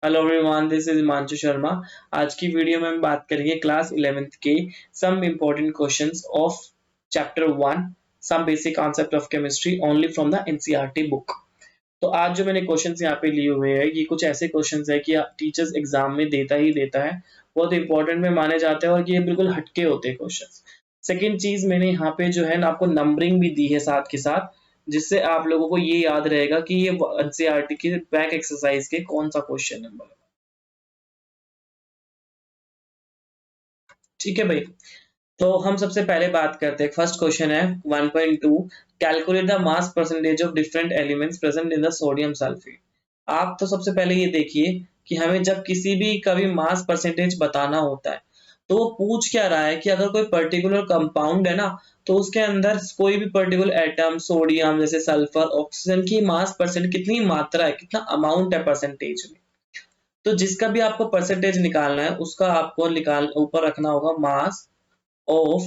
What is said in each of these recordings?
Hello everyone, this is Himanshu Sharma. आज की video में हम बात करेंगे क्लास 11th के some important questions of chapter 1 some basic concept of chemistry only from the NCERT book. तो आज जो मैंने क्वेश्चंस यहाँ पे लिए हुए हैं, ये कुछ ऐसे क्वेश्चंस है कि टीचर्स एग्जाम में देता ही देता है, बहुत इंपॉर्टेंट में माने जाते हैं और ये बिल्कुल हटके होते हैं क्वेश्चंस। सेकंड चीज, मैंने यहाँ पे जो है ना आपको नंबरिंग भी दी है साथ के साथ, जिससे आप लोगों को ये याद रहेगा कि ये एनसीईआरटी के बैक एक्सरसाइज के कौन सा क्वेश्चन नंबर है। ठीक है भाई। तो हम सबसे पहले बात करते हैं, फर्स्ट क्वेश्चन है 1.2, calculate the mass percentage of different elements present in the sodium sulphate. आप तो सबसे पहले ये देखिए कि हमें जब किसी भी कभी मास परसेंटेज बताना होता है तो वो पूछ क्या रहा है कि अगर कोई पर्टिकुलर कंपाउंड है ना, तो उसके अंदर कोई भी पर्टिकुलर एटम, सोडियम जैसे सल्फर, ऑक्सीजन की मास परसेंट कितनी मात्रा है, कितना अमाउंट है परसेंटेज में। तो जिसका भी आपको परसेंटेज निकालना है उसका आपको निकाल ऊपर रखना होगा मास of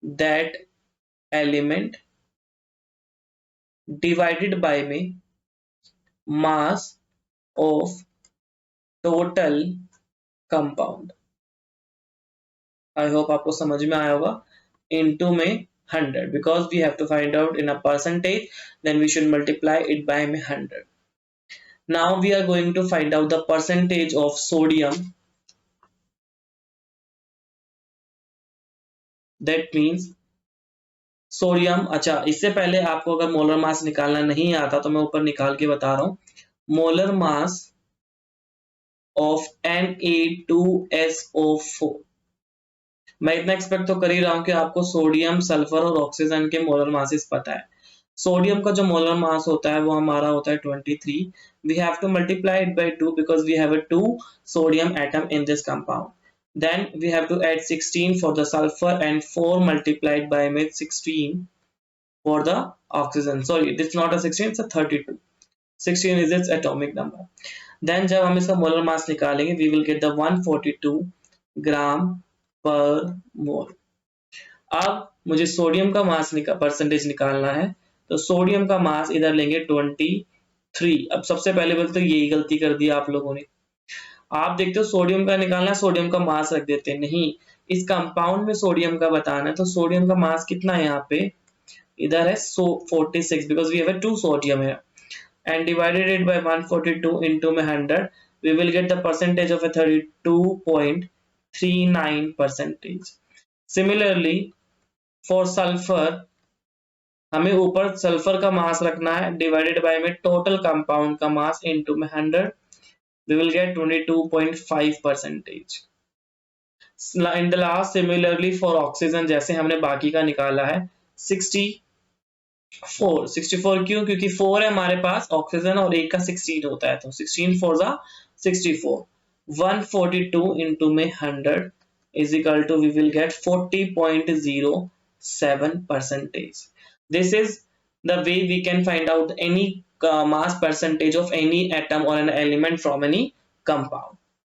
that element divided by में mass of total compound। I hope आपको समझ में आया होगा। into में 100, because we have to find out in a percentage, then we should multiply it by में 100। now we are going to find out the percentage of sodium, that means sodium. अच्छा, इससे पहले आपको अगर मोलर मास निकालना नहीं आता तो मैं ऊपर निकाल के बता रहा हूं। Molar mass of Na2SO4। मैं इतना एक्सपेक्ट तो कर ही रहा हूं कि आपको सोडियम, सल्फर और ऑक्सीजन के मोलर मासेस पता है। सोडियम का जो मोलर मास होता है वो हमारा होता है 23। We have to multiply it by 2 because we have a 2 sodium atom in this compound. then we have to add 16 for the sulfur and 4 multiplied by with 16 for the oxygen। sorry, it's not a 16, it's a 32। 16 is its atomic number। then जब हम इसका molar mass निकालेंगे we will get the 142 ग्राम पर मोल। अब मुझे sodium का mass percentage निकालना है, तो सोडियम का मास इधर लेंगे 23। अब सबसे पहले बोलते तो यही गलती कर दी आप लोगों ने। आप देखते हो सोडियम का निकालना है, सोडियम का मास रख देते हैं, नहीं, इस कंपाउंड में सोडियम का बताना है। तो सोडियम का मास कितना है यहाँ पे, इधर है 46 बिकॉज वी हैव 2 सोडियम है, and divided it by 142 into 100, we will get the percentage of a 32.39 percentage। Similarly, for sulfur, हमें ऊपर सल्फर का मास रखना है, डिवाइडेड बाय में टोटल कंपाउंड का मास इनटू में 100, we will get 22.5 percentage। In the last, similarly for oxygen, जैसे हमने बाकी का निकाला है 64 क्यों, क्योंकि 4 है हमारे पास ऑक्सीजन और एक का 16 होता है, तो 16 4 जा 64। 142 into में 100 is equal to we will get 40.07 percentage। this is the way we can find out any mass percentage of any atom or an element from any compound।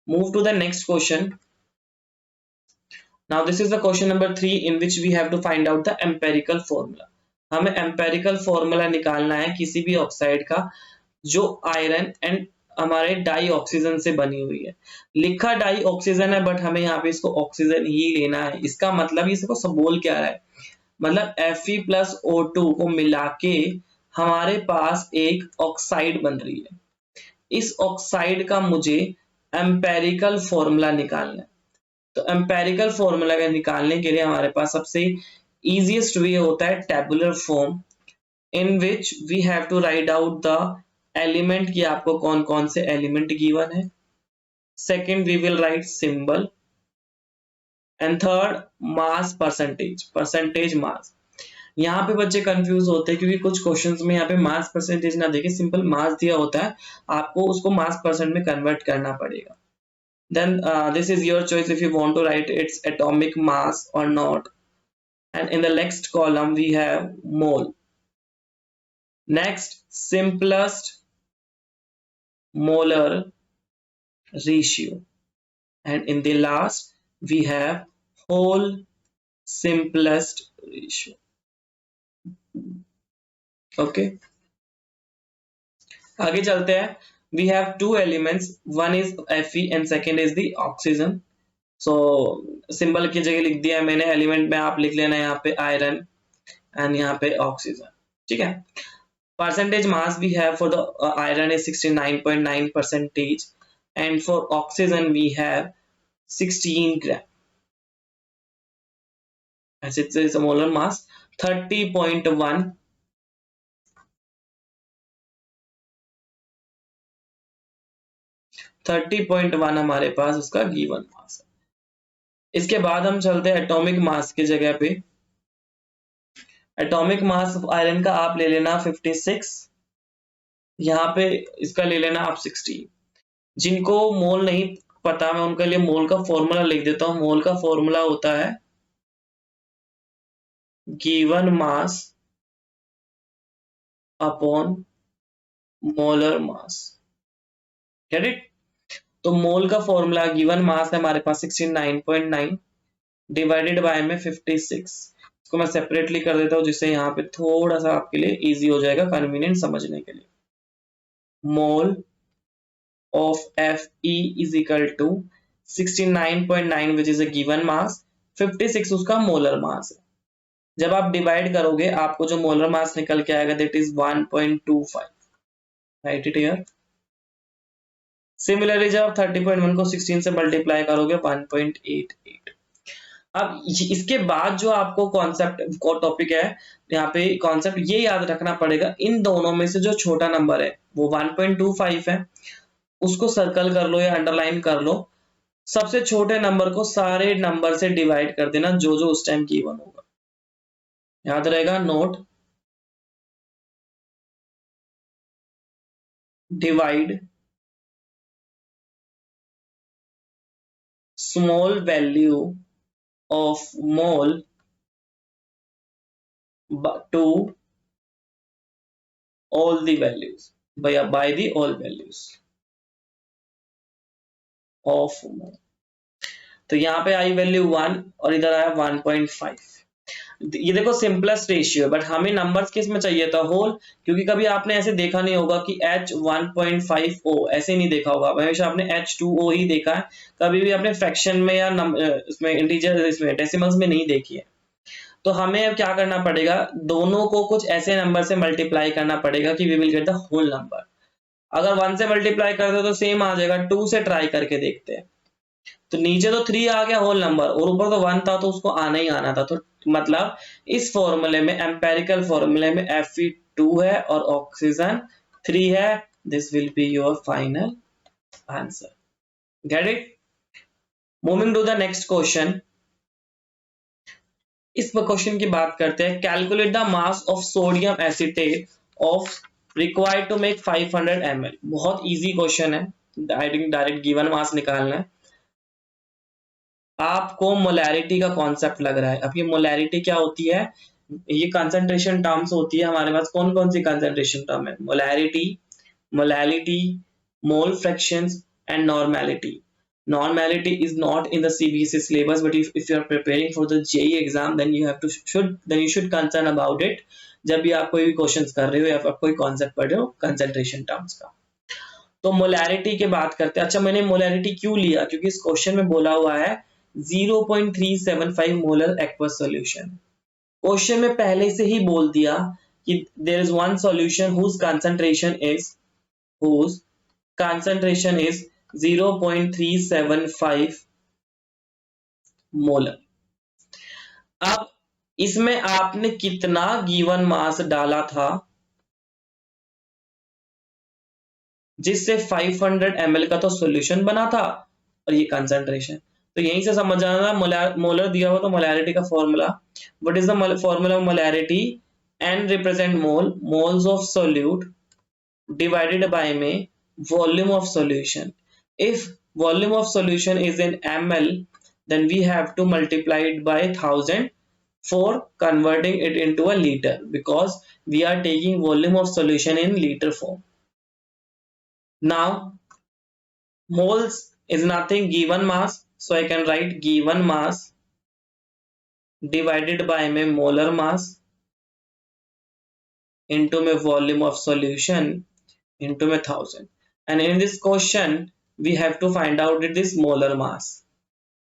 move to the next question। now this is the question number 3 in which we have to find out the empirical formula। हमें empirical formula निकालना है किसी भी oxide का जो iron and हमारे die oxygen से बनी हुई है। लिखा डाई ऑक्सीजन है बट हमें यहाँ पे इसको ऑक्सीजन ही लेना है। इसका मतलब इसको सब बोल क्या रहा है, मतलब Fe+O2 को मिला के हमारे पास एक ऑक्साइड बन रही है। इस ऑक्साइड का मुझे एम्पेरिकल फॉर्मूला निकालना है। तो एम्पेरिकल फॉर्मूला का निकालने के लिए हमारे पास सबसे easiest वे होता है tabular form, in which we have to write out the element कि आपको कौन कौन से एलिमेंट गिवन है। Second, we will write symbol and third mass percentage mass. यहाँ पे बच्चे कंफ्यूज होते हैं क्योंकि कुछ क्वेश्चंस में यहाँ पे मास परसेंटेज ना देके सिंपल मास दिया होता है, आपको उसको मास परसेंट में कन्वर्ट करना पड़ेगा। then this is your choice if you want to write its atomic mass or not। and in the next column we have mole, next simplest molar ratio, and in the last we have whole simplest ratio। Okay, आगे चलते हैं। we have two elements, one is Fe and second is the oxygen. So symbol की जगह लिख दिया मैंने, element में आप लिख लेना यहाँ पे आयरन एंड यहाँ पे ऑक्सीजन, ठीक है। Percentage mass we have for the iron is 69.9 percentage, and for oxygen we have 16 gram, as it is a molar mass 30.1 30.1 हमारे पास उसका गिवन मास है। इसके बाद हम चलते हैं एटॉमिक मास की जगह पे। एटॉमिक मास आयरन का आप ले लेना 56, यहाँ पे इसका ले लेना आप 16। जिनको मोल नहीं पता, मैं उनके लिए मोल का फॉर्मूला लिख देता हूँ। मोल का फॉर्मूला होता है given mass upon molar mass, get it. तो मोल का फॉर्मूला गिवन मास है हमारे पास 69.9 डिवाइडेड बाय में 56। इसको मैं सेपरेटली कर देता हूँ जिससे यहाँ पे थोड़ा सा आपके लिए इजी हो जाएगा कन्वीनियंट समझने के लिए। Mole of Fe is equal to 69.9 which is a given mass, 56 उसका मोलर मास है। जब आप डिवाइड करोगे आपको जो मोलर मास निकल के आएगा that is 1.25, right it here. Similarly जब आप 30.1 को 16 से मल्टीप्लाई करोगे 1.88। अब इसके बाद जो आपको कॉन्सेप्ट को टॉपिक है, यहाँ पे कॉन्सेप्ट ये याद रखना पड़ेगा, इन दोनों में से जो छोटा नंबर है वो 1.25 है, उसको सर्कल कर लो या अंडरलाइन कर लो। सबसे छोटे नंबर को सारे नंबर से डिवाइड कर देना जो जो उस टाइम गिवन होगा, याद रहेगा। Note divide small value of mole to all the values by the all values of mole। तो यहाँ पे आई वैल्यू 1 और इधर आया 1.5। ये देखो सिंपलेस्ट रेशियो है, बट हमें नंबर्स किस में चाहिए था, होल। क्योंकि कभी आपने ऐसे देखा नहीं होगा कि H1.5O ऐसे नहीं देखा होगा, हमेशा आपने H2O ही देखा है। कभी भी आपने फ्रैक्शन में या इसमें इंटीजर इसमें डेसिमल्स में नहीं देखी है। तो हमें अब क्या करना पड़ेगा, दोनों को कुछ ऐसे नंबर से मल्टीप्लाई करना पड़ेगा कि we will get the whole number. अगर 1 से मल्टीप्लाई करते हो तो सेम आ जाएगा, 2 से ट्राई करके देखते हैं। तो नीचे तो 3 आ गया होल नंबर और ऊपर तो 1 था तो उसको आना ही आना था। तो मतलब इस फॉर्मूले में, एम्पेरिकल फॉर्मूले में Fe2 है और ऑक्सीजन 3 है। This will be your final answer, get it. Moving to the next question. इस क्वेश्चन की बात करते हैं। Calculate the mass of sodium acetate of required to make 500 ml। बहुत इजी क्वेश्चन है, डायरेक्ट गिवन मास निकालना है। आपको मोलैरिटी का कॉन्सेप्ट लग रहा है। अब ये मोलैरिटी क्या होती है, ये कंसंट्रेशन टर्म्स होती है हमारे पास। कौन कौन सी कंसंट्रेशन टर्म है, molarity, molality, mole fractions and normality. Normality is not in the CBSE syllabus, but if you are preparing for the JEE exam, then you should concern about it। जब भी आप कोई भी क्वेश्चंस कर रहे हो या आप कोई कॉन्सेप्ट पढ़ रहे हो कंसंट्रेशन टर्म्स का। तो मोलैरिटी की बात करते हैं। अच्छा, मैंने मोलैरिटी क्यों लिया, क्योंकि इस क्वेश्चन में बोला हुआ है 0.375 मोलर एक्वस सॉल्यूशन। क्वेश्चन में पहले से ही बोल दिया कि there is one solution whose concentration is 0.375 molar. अब इसमें आपने कितना गिवन मास डाला था जिससे 500 ml का तो सॉल्यूशन बना था और ये कंसंट्रेशन। तो यहीं से समझ आना, मोलर दिया हुआ तो मोलैरिटी का formula. What is the formula of molarity, N represent mole, moles of solute divided by में volume of solution. If volume of solution is in ml, then we have to multiply it by 1000 for converting it into a liter, because we are taking volume of solution in liter form. Now moles is nothing, given mass, so I can write given mass divided by my molar mass into my volume of solution into my 1000। and in this question we have to find out this molar mass.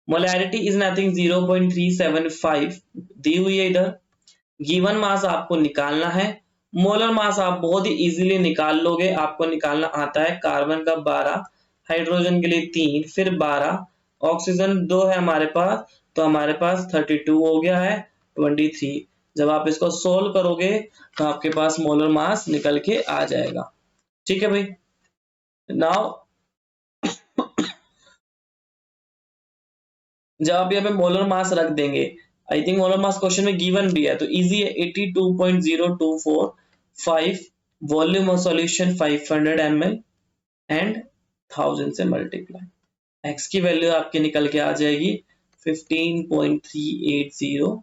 Molarity is nothing 0.375 दी हुई है इधर। Given mass आपको निकालना है। Molar mass आप बहुत ही easily निकाल लोगे, आपको निकालना आता है। कार्बन का 12, हाइड्रोजन के लिए 3, फिर 12, ऑक्सीजन 2 है हमारे पास, तो हमारे पास 32 हो गया है 23। जब आप इसको सोल्व करोगे तो आपके पास मोलर मास निकल के आ जाएगा। ठीक है भाई। नाउ जब आप यहाँ पे मोलर मास रख देंगे, I think molar mass question में गिवन भी है तो इजी है। 82.0245, volume of solution 500 ml and 1000 से मल्टीप्लाई। एक्स की वैल्यू आपकी निकल के आ जाएगी 15.380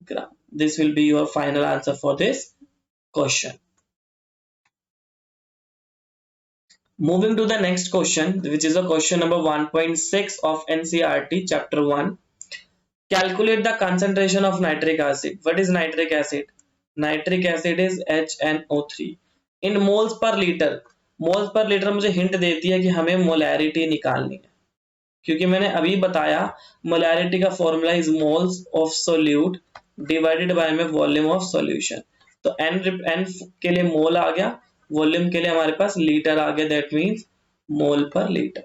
ग्राम। This will be your final answer for this question. Moving to the next question, which is a question number 1.6 of NCERT chapter 1. Calculate the concentration of nitric acid. What is nitric acid? Nitric acid is HNO3 in moles per liter. Moles per litre मुझे hint देती है कि हमें molarity निकालनी है, क्योंकि मैंने अभी बताया मोलैरिटी का formula is moles of solute divided by में वॉल्यूम ऑफ सॉल्यूशन। तो एन के लिए मोल आ गया, वॉल्यूम के लिए हमारे पास लीटर आ गया, दैट मींस मोल पर litre.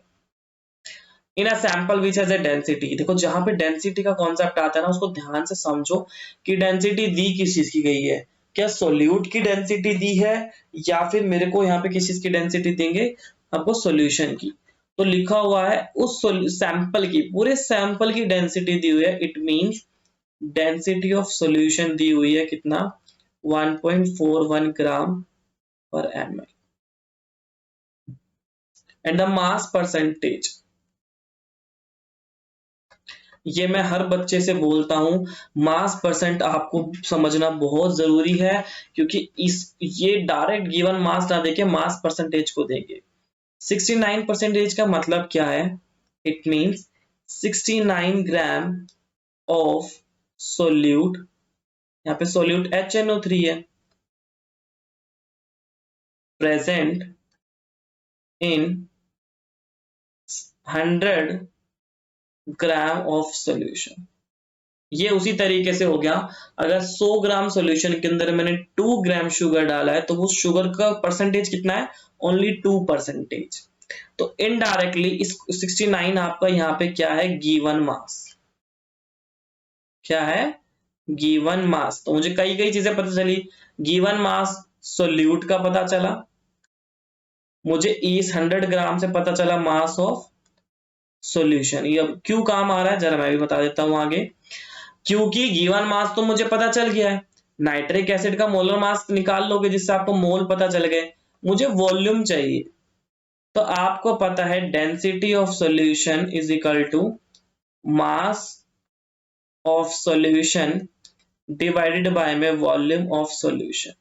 In a sample which has a density, देखो जहां पे डेंसिटी का कॉन्सेप्ट आता है ना उसको ध्यान से समझो कि डेंसिटी दी किस चीज की गई है। क्या सोल्यूट की डेंसिटी दी है या फिर मेरे को यहाँ पे किस चीज की डेंसिटी देंगे, आपको सॉल्यूशन की। तो लिखा हुआ है उस सैंपल की, पूरे सैंपल की डेंसिटी दी हुई है। It means density of solution दी हुई है कितना, 1.41 ग्राम पर ml and the mass percentage. ये मैं हर बच्चे से बोलता हूं, मास परसेंट आपको समझना बहुत जरूरी है, क्योंकि ये डायरेक्ट गिवन मास ना देके मास परसेंटेज को देंगे। 69% का मतलब क्या है, it means 69 gram of solute, यहाँ पे सोल्यूट HNO3 है, present in 100 gram of solution. ये उसी तरीके से हो गया, अगर 100 ग्राम सॉल्यूशन के अंदर मैंने 2 ग्राम शुगर डाला है तो वो शुगर का परसेंटेज कितना है, ओनली 2%। तो इनडायरेक्टली इस 69 आपका यहाँ पे क्या है, गिवन मास। क्या है, गिवन मास। तो मुझे कई कई चीजें पता चली, गिवन मास सोल्यूट का पता चला, मुझे इस 100 ग्राम से पता चला मास ऑफ सॉल्यूशन। ये अब क्यों काम आ रहा है जरा मैं भी बता देता हूं आगे। क्योंकि गिवन मास तो मुझे पता चल गया है, नाइट्रिक एसिड का मोलर मास निकाल लोगे जिससे आपको मोल पता चल गए, मुझे वॉल्यूम चाहिए। तो आपको पता है density of solution is equal to mass of solution divided by में volume of solution.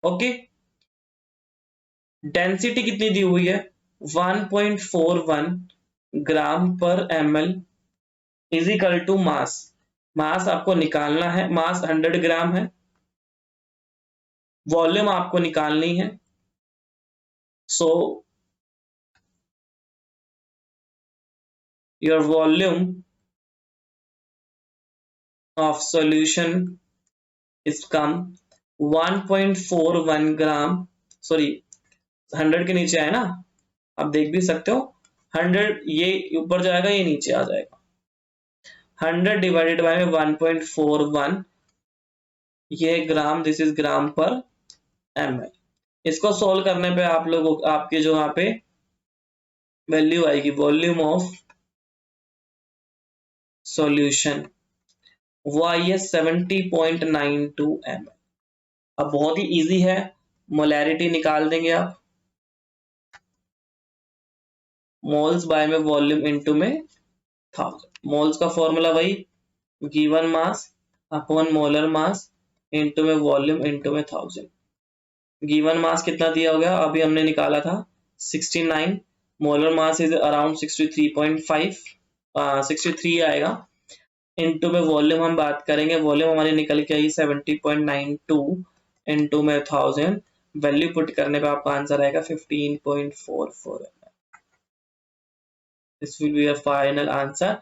Okay, density कितनी दी हुई है, 1.41 ग्राम पर ml is equal to mass. Mass आपको निकालना है, मास 100 ग्राम है, वॉल्यूम आपको निकालनी है। So your volume of solution is come 1.41 gram, sorry 100 के नीचे है ना, आप देख भी सकते हो 100 ये ऊपर जाएगा ये नीचे आ जाएगा, 100 डिवाइडेड बाय 1.41 ये ग्राम, दिस इज ग्राम पर ml। इसको सोल्व करने पे आप लोग आपके जो यहाँ पे वैल्यू आएगी वॉल्यूम ऑफ सॉल्यूशन, वो आई है 70.92 ml। अब बहुत ही इजी है, मोलैरिटी निकाल देंगे आप, मोल्स बाय में वॉल्यूम इनटू में 1000। मोल्स का फॉर्मूला वही, given mass upon molar mass into में वॉल्यूम इनटू में 1000। गिवन मास कितना दिया हो गया, अभी हमने निकाला था 69, मोलर मास इज अराउंड 63.5, 63 आएगा, इनटू में वॉल्यूम हम बात करेंगे, वॉल्यूम हमारी निकल के आई 70.92 इनटू में 1000, वैल्यू पुट करने पे आपका आंसर आएगा 15.44 ml। This will be your final answer.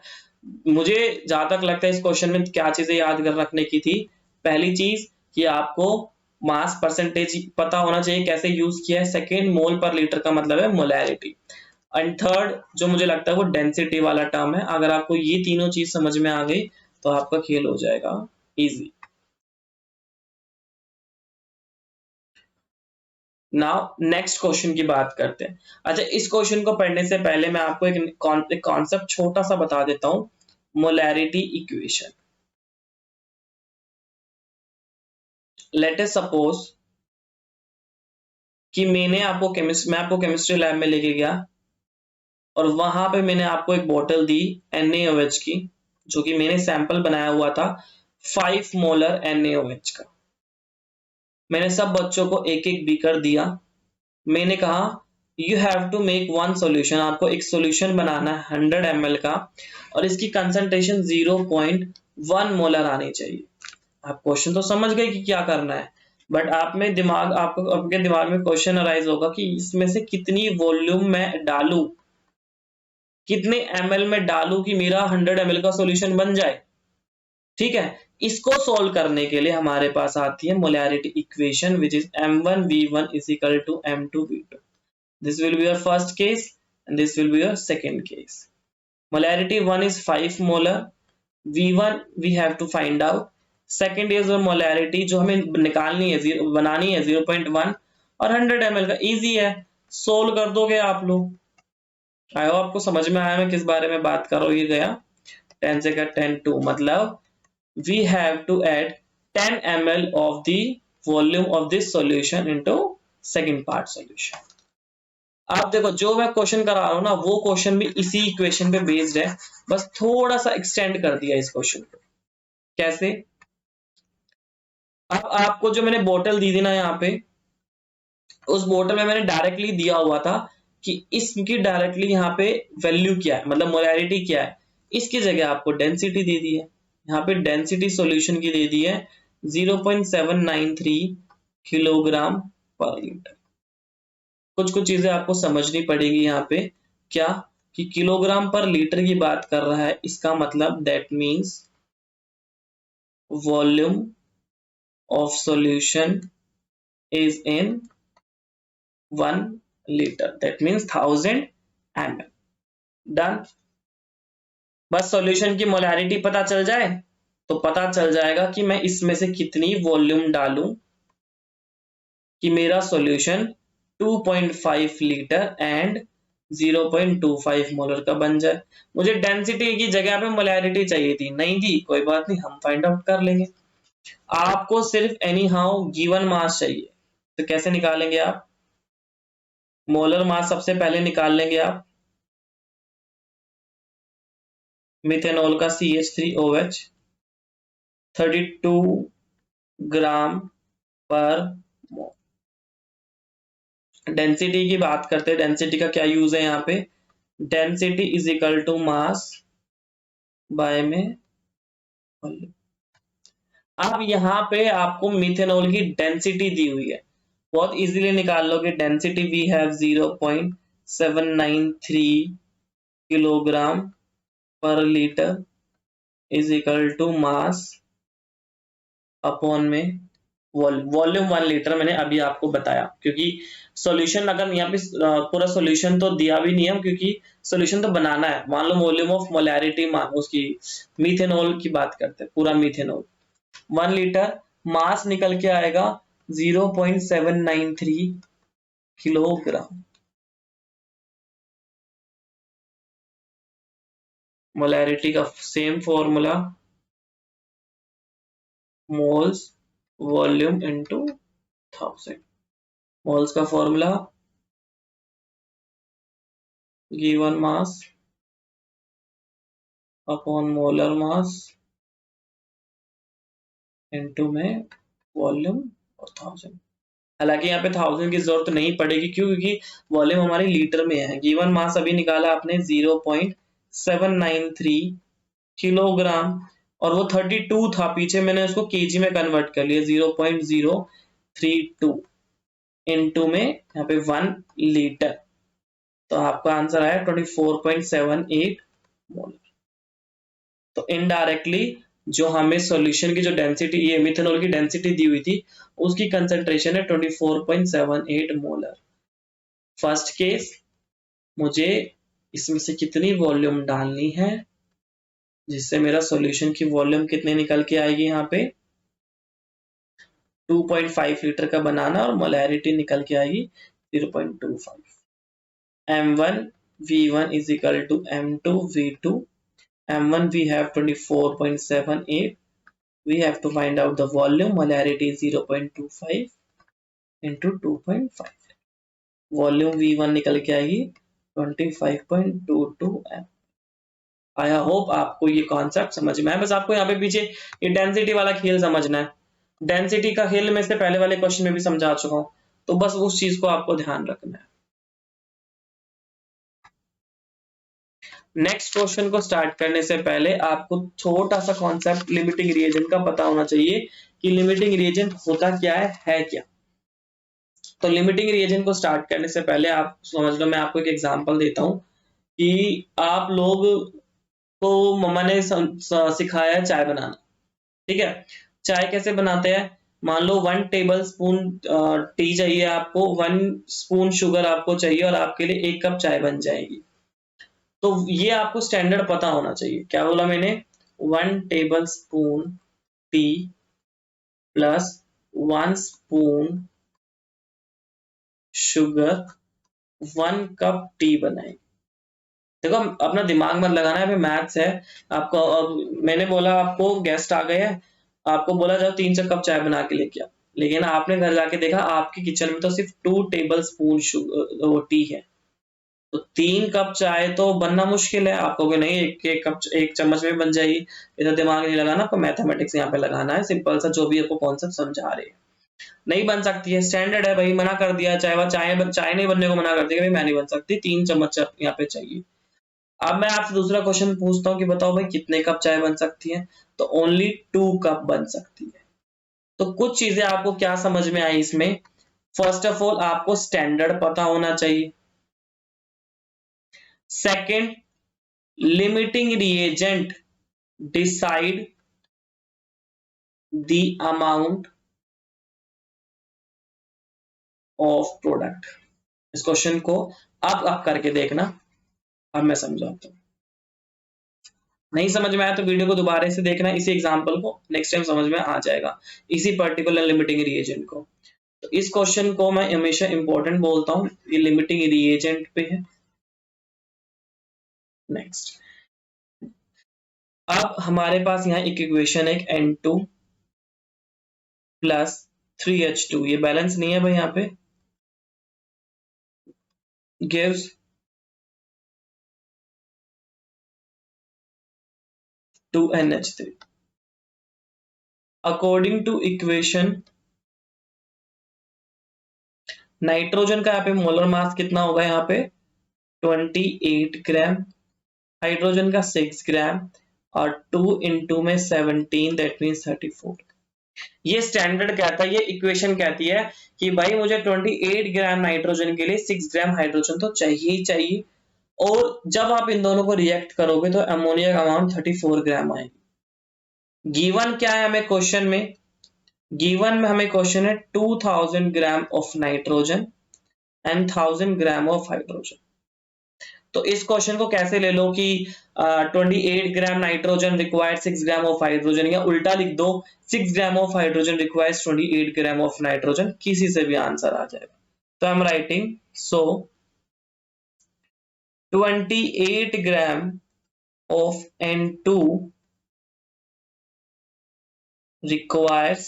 मुझे जहां तक लगता है इस क्वेश्चन में क्या चीजें याद कर रखने की थी, पहली चीज कि आपको मास परसेंटेज पता होना चाहिए कैसे यूज किया है, सेकेंड मोल पर लीटर का मतलब है मोलैरिटी, एंड थर्ड जो मुझे लगता है वो डेंसिटी वाला टर्म है। अगर आपको ये तीनों चीज समझ में आ गई तो आपका खेल हो जाएगा इजी। नाउ नेक्स्ट क्वेश्चन की बात करते हैं। अच्छा, इस क्वेश्चन को पढ़ने से पहले मैं आपको एक कॉन्सेप्ट छोटा सा बता देता हूं, molarity equation. Let us suppose कि मैं आपको केमिस्ट्री लैब में लेके गया और वहां पे मैंने आपको एक बोतल दी NaOH की, जो कि मैंने सैंपल बनाया हुआ था 5 मोलर NaOH का। मैंने सब बच्चों को एक एक बीकर दिया। मैंने कहा you have to make one solution, आपको एक सॉल्यूशन बनाना है 100 ml का, और इसकी कंसंट्रेशन 0.1 मोलर आनी चाहिए। आप क्वेश्चन तो समझ गए कि क्या करना है, बट आपके दिमाग में क्वेश्चन अराइज होगा कि इसमें से कितनी वॉल्यूम में डालूं, कितने ml में डालूं कि मेरा 100 ml का सॉल्यूशन बन जाए। ठीक है, इसको सोल्व करने के लिए हमारे पास आती है molarity equation which is M1V1 is equal to M2V2। This will be your first case and this will be your second case। Molarity 1 is 5 molar, V1 we have to find out, second is your molarity जो हमें निकालनी है, बनानी है 0.1, और 100 ml का। Easy है, solve कर दोगे आप लोग। आई होप आपको समझ में आया मैं किस बारे में बात कर रहा हूँ। ये गया 10 से 10 2, मतलब we have to add 10 ml of the volume of this solution into second part solution। आप देखो जो मैं क्वेश्चन करा रहा हूं ना, वो क्वेश्चन भी इसी इक्वेशन पे बेस्ड है, बस थोड़ा सा एक्सटेंड कर दिया इस क्वेश्चन को। कैसे? अब आपको जो मैंने बोतल दी थी ना यहाँ पे, उस बोतल में मैंने डायरेक्टली दिया हुआ था कि इसकी डायरेक्टली यहाँ पे वैल्यू क्या है, मतलब मोलैरिटी क्या है। इसकी जगह आपको डेंसिटी दे दी है, यहाँ पे डेंसिटी सॉल्यूशन की दे दी है 0.793 किलोग्राम पर लीटर। कुछ कुछ चीजें आपको समझनी पड़ेगी यहाँ पे। क्या कि किलोग्राम पर लीटर की बात कर रहा है, इसका मतलब that means volume of solution is in 1 litre, that means 1000 ml। Done. बस सॉल्यूशन की मोलैरिटी पता चल जाए तो पता चल जाएगा कि मैं इसमें से कितनी वॉल्यूम डालूं कि मेरा सॉल्यूशन 2.5 लीटर एंड 0.25 मोलर का बन जाए। मुझे डेंसिटी की जगह पे मोलैरिटी चाहिए थी, नहीं दी, कोई बात नहीं, हम फाइंड आउट कर लेंगे। आपको सिर्फ एनी हाउ गिवन मास चाहिए, तो कैसे निकालेंगे आप? मोलर मास सबसे पहले निकाल लेंगे आप, मिथेनॉल का CH3OH 32 ग्राम पर मोल। डेंसिटी की बात करते हैं, डेंसिटी का क्या यूज है यहाँ पे? Density is equal to mass by में वॉल्यूम। अब यहाँ पे आपको मिथेनॉल की डेंसिटी दी हुई है, बहुत इजीली निकाल लोगे। Density we have 0.793 kilogram per litre is equal to mass upon में वॉल्यूम 1 लीटर। मैंने अभी आपको बताया, क्योंकि सॉल्यूशन अगर यहाँ पे पूरा सॉल्यूशन तो दिया भी नहीं है, क्योंकि सॉल्यूशन तो बनाना है। मान लो वॉल्यूम ऑफ मोलैरिटी उसकी मीथेनॉल की बात करते हैं, पूरा मीथेनॉल 1 लीटर, मास निकल के आएगा 0.793 किलोग्राम। मोलैरिटी का same formula, moles volume into 1000। Moles का formula given mass upon molar mass into में वॉल्यूम और 1000। हालांकि यहाँ पे 1000 की जरूरत नहीं पड़ेगी, क्यों? क्योंकि वॉल्यूम हमारी लीटर में है। गिवन मास अभी निकाला आपने 0.793 किलोग्राम, और वो 32 था, पीछे मैंने उसको केजी में कन्वर्ट कर लिया, 0.32 इनटू में यहाँ पे 1 लीटर, तो आपका आंसर आया 24.78 मोल। तो इनडायरेक्टली जो हमें सॉल्यूशन की जो डेंसिटी, ये मिथेनॉल की डेंसिटी दी हुई थी, उसकी कंसंट्रेशन है 24.78 मोलर। फर्स्ट केस, मुझे इसमें से कितनी वॉल्यूम डालनी है जिससे मेरा सॉल्यूशन की वॉल्यूम कितनी निकल के आएगी, यहाँ पे 2.5 लीटर का बनाना और मोलैरिटी निकल के आएगी 0.25। m1 v1 is equal to m2 v2। m1 we have 24.78, we have to find out the volume, molarity is 0.25 into 2.5, volume v1 निकल के आएगी 25.22 m। आई होप आपको ये कॉन्सेप्ट समझ में आया। बस आपको यहाँ पे पीछे ये डेंसिटी वाला खेल समझना है। डेंसिटी का खेल मैं इससे पहले वाले क्वेश्चन में भी समझा चुका हूं, तो बस उस चीज को आपको ध्यान रखना है। नेक्स्ट क्वेश्चन को स्टार्ट करने से पहले आपको छोटा सा कॉन्सेप्ट लिमिटिंग रिएजेंट का पता होना चाहिए कि लिमिटिंग रिएजेंट होता क्या है क्या। तो लिमिटिंग रिएजेंट को स्टार्ट करने से पहले आप समझ लो, मैं आपको एक एग्जांपल देता हूं कि आप लोग को मम्मा ने सिखाया चाय बनाना, ठीक है। चाय कैसे बनाते हैं, मान लो 1 टेबल स्पून टी चाहिए आपको, 1 स्पून शुगर आपको चाहिए और आपके लिए 1 कप चाय बन जाएगी। तो ये आपको स्टैंडर्ड पता होना चाहिए। क्या बोला मैंने, 1 table spoon T plus 1 spoon sugar 1 cup T बनाएगी। देखो अपना दिमाग मत लगाना है, मैथ्स है आपको। अब मैंने बोला आपको गेस्ट आ गए हैं, आपको बोला जाओ 3 कप चाय बना के लेके आओ, लेकिन आपने घर जाके देखा आपके किचन में तो सिर्फ 2 टेबल स्पून टी है, तो 3 कप चाय तो बनना मुश्किल है। आप कहोगे नहीं, एक चम्मच में बन जाएगी। इतना दिमाग नहीं लगाना, आपको मैथमेटिक्स यहाँ पे लगाना है, सिंपल सा जो भी आपको कॉन्सेप्ट समझा रहे हैं। नहीं बन सकती है, स्टैंडर्ड है भाई, मना कर दिया, चाय नहीं बनने को मना कर दिया भाई, मैं नहीं बन सकती, 3 चम्मच यहाँ पे चाहिए। अब मैं आपसे दूसरा क्वेश्चन पूछता हूँ कि बताओ भाई कितने कप चाय बन सकती है, तो ओनली 2 कप बन सकती है। तो कुछ चीजें आपको क्या समझ में आई इसमें, फर्स्ट ऑफ ऑल आपको स्टैंडर्ड पता होना चाहिए। Second, limiting reagent decide the amount of product. इस क्वेश्चन को अब आप करके देखना, अब मैं समझाता हूं। नहीं समझ में आया तो वीडियो को दोबारा से देखना, इसी एग्जांपल को, नेक्स्ट टाइम समझ में आ जाएगा, इसी पर्टिकुलर लिमिटिंग रिएजेंट को। तो इस क्वेश्चन को मैं हमेशा इंपॉर्टेंट बोलता हूं, ये लिमिटिंग रिएजेंट पे है। नेक्स्ट, अब हमारे पास यहाँ एक इक्वेशन है, N2 प्लस 3H2, ये बैलेंस नहीं है भाई, यहाँ पे gives 2NH3। According to equation, nitrogen का यहाँ पे मोलर मास कितना होगा, यहाँ पे 28 ग्राम, हाइड्रोजन का 6 ग्राम, और 2 इंटू में 17, दैट मीन्स 34। ये स्टैंडर्ड कहता है, ये इक्वेशन कहती है कि भाई मुझे 28 ग्राम नाइट्रोजन के लिए 6 ग्राम हाइड्रोजन तो चाहिए ही चाहिए, और जब आप इन दोनों को रिएक्ट करोगे तो अमोनिया का अमाउंट 34 ग्राम आएगी। गिवन क्या है हमें क्वेश्चन में, गिवन में हमें क्वेश्चन है 2000 ग्राम of nitrogen and 1000 gram of hydrogen. तो इस क्वेश्चन को कैसे ले लो कि 28 gram nitrogen required 6 gram of hydrogen, या उल्टा लिख दो 6 gram of hydrogen requires 28 gram of nitrogen, किसी से भी आंसर आ जाएगा। तो I am writing, so 28 gram of N2 requires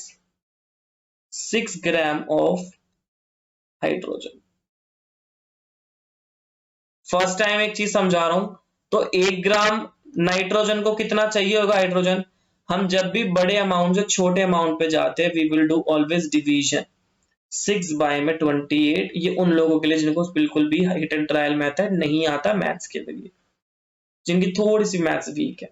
6 gram of hydrogen. First time एक चीज समझा रहा हूं, तो 1 ग्राम नाइट्रोजन को कितना चाहिए होगा हाइड्रोजन। हम जब भी बड़े अमाउंट से छोटे अमाउंट पे जाते हैं, we will do always division. 6 by में 28, ये उन लोगों के लिए जिनको बिल्कुल भी हिट एंड ट्रायल मेथड नहीं आता मैथ्स के लिए, जिनकी थोड़ी सी मैथ्स वीक है।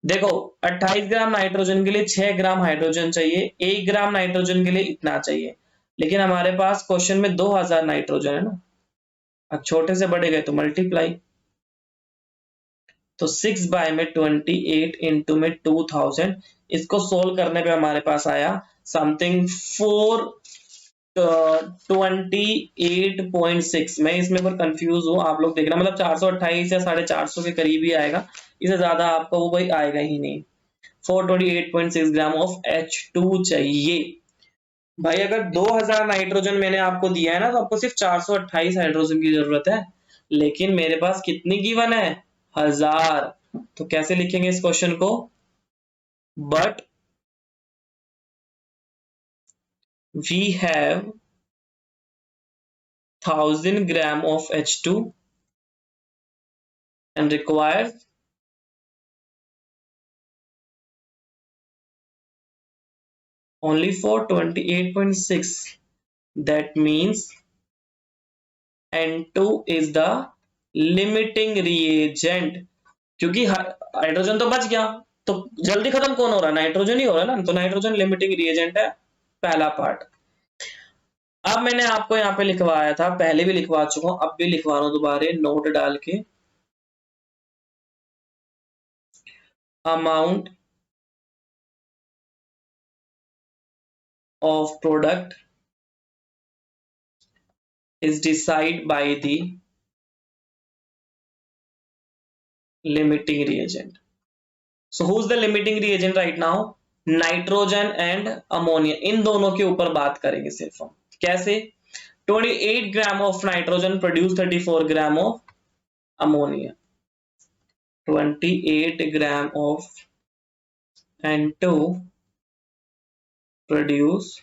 देखो 28 ग्राम नाइट्रोजन के लिए 6 ग्राम हाइड्रोजन चाहिए, 1 ग्राम नाइट्रोजन के लिए इतना चाहिए। लेकिन हमारे पास क्वेश्चन में 2000 नाइट्रोजन है ना। अब छोटे से बड़े गए तो मल्टीप्लाई, तो 6 बाय में 28 इंटू में 2000, इसको सोल्व करने पे हमारे पास आया समथिंग 428.6। मैं इसमें पर कंफ्यूज हूँ, आप लोग देखना, मतलब 428 या 450 के करीब ही आएगा, इससे ज्यादा आपका वो भाई आएगा ही नहीं। 428.6 ग्राम ऑफ H2 चाहिए भाई। अगर 2000 नाइट्रोजन मैंने आपको दिया है ना, तो आपको सिर्फ 428 हाइड्रोजन की जरूरत है, लेकिन मेरे पास कितनी गिवन है, 1000। तो कैसे लिखेंगे इस क्वेश्चन को, but we have 1000 gram of H2 and requires only for 28.6, that means N2 is the limiting reagent। क्योंकि हाइड्रोजन तो बच गया, तो जल्दी खत्म कौन हो रहा है, नाइट्रोजन ही हो रहा है ना, तो नाइट्रोजन लिमिटिंग रिएजेंट है, पहला पार्ट। अब मैंने आपको यहाँ पे लिखवाया था, पहले भी लिखवा चुका हूं, अब भी लिखवा रहा हूं दोबारा नोट डाल के, amount of product is decided by the limiting reagent। So who's the limiting reagent right now? Nitrogen and ammonia, इन दोनों के ऊपर बात करेंगे सिर्फ हम। कैसे? 28 gram of nitrogen produce 34 gram of ammonia, 28 gram of N2 produce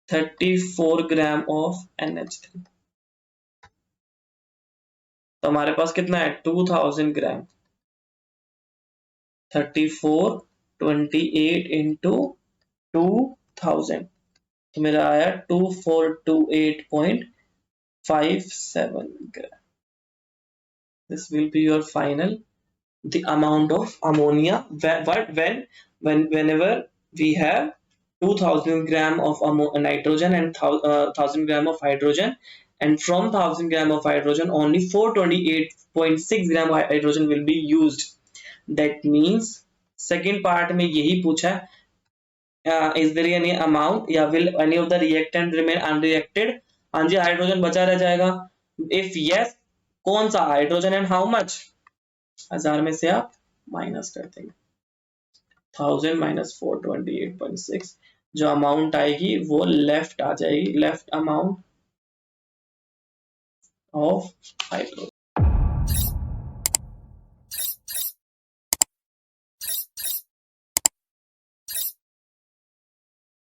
34 gram of NH3। तो हमारे पास कितना है, 2000 ग्राम, 34 28 इंटू 2000, तो मेरा आया 2428.57 ग्राम। This will be your final, the amount of ammonia, whenever we have 2000 gram of nitrogen and 1000 gram of hydrogen, and from 1000 gram of hydrogen only 428.6 gram of hydrogen will be used। That means second part में यही पूछा है, is there any amount या will any of the reactant remain unreacted। हाँ जी, hydrogen बचा रह जाएगा। if yes, कौन सा हाइड्रोजन एंड हाउ मच, 1000 में से आप माइनस कर देंगे, 1000 माइनस 428.6, जो अमाउंट आएगी वो लेफ्ट आ जाएगी, लेफ्ट अमाउंट ऑफ हाइड्रोजन।